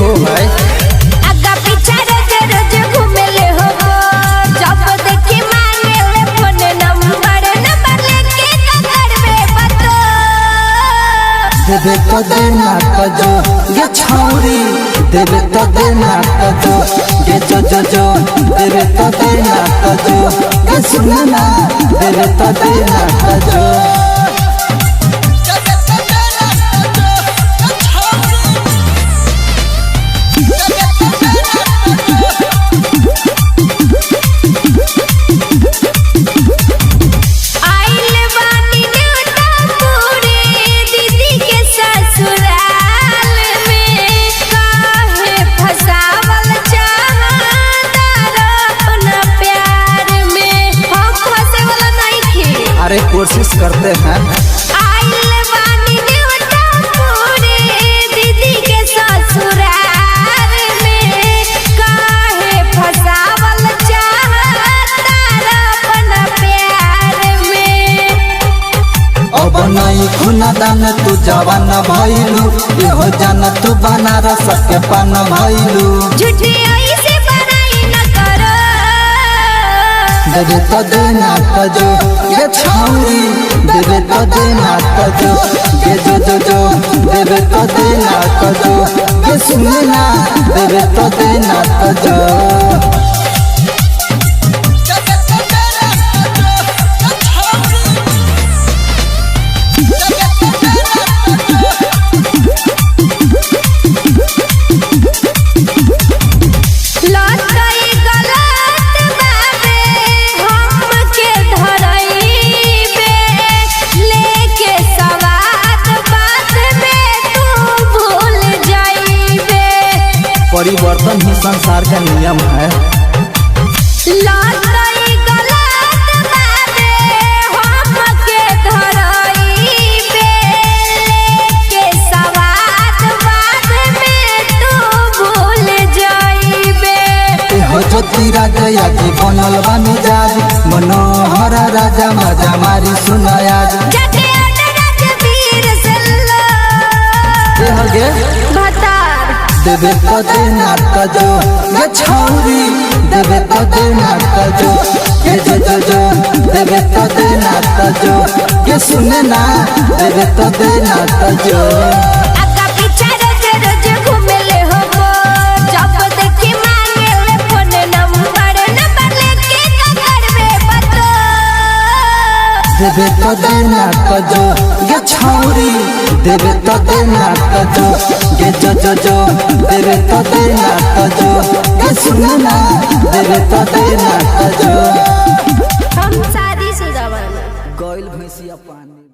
हो भाई। आगा पीछा रोज रोज घूमेले हो जब देखी मांगेले फोन नंबर लेके ककर में बतो देवे तो देना कजो ये छौरी देवे तो देना कजो ये जो देवे तो देना कजो ये सुनना देवे तो देना कजो। अरे कोशिश करते हैं। दीदी के ससुराल में काहे फसावल चाहता अपना प्यार में। अब नहीं खुना दान तू जवान भइलू इहो जान तू बनारस के पान भइलू। झूठी ऐसे बड़ाई न करो देवे तो देना कजो ये छौरी देवे तो देना कजो ये जो देवे तो देना कजो ये सुनना देवे तो देना कजो। परिवर्तन ही संसार का नियम है। राजा की बनल बानी जाज मनोहर राजा मजा मारी सुनायाज देवे तो देना कजो ये छौरी देवे तो देना कजो ये जो देवे तो देना कजो ये सुनना देवे तो देना कजो। आगा पीछा रोज रोज घूमेले हो जब देखी मांगेले फोन नंबर लेके ककर में बतो देवे तो देना कजो ये छौरी देवे तो देना कजो ये जो देवे तो देना कजो ये सुनना देवे तो देना कजो। हम शादी शुदा बानी गोइल भैंसिया पानी।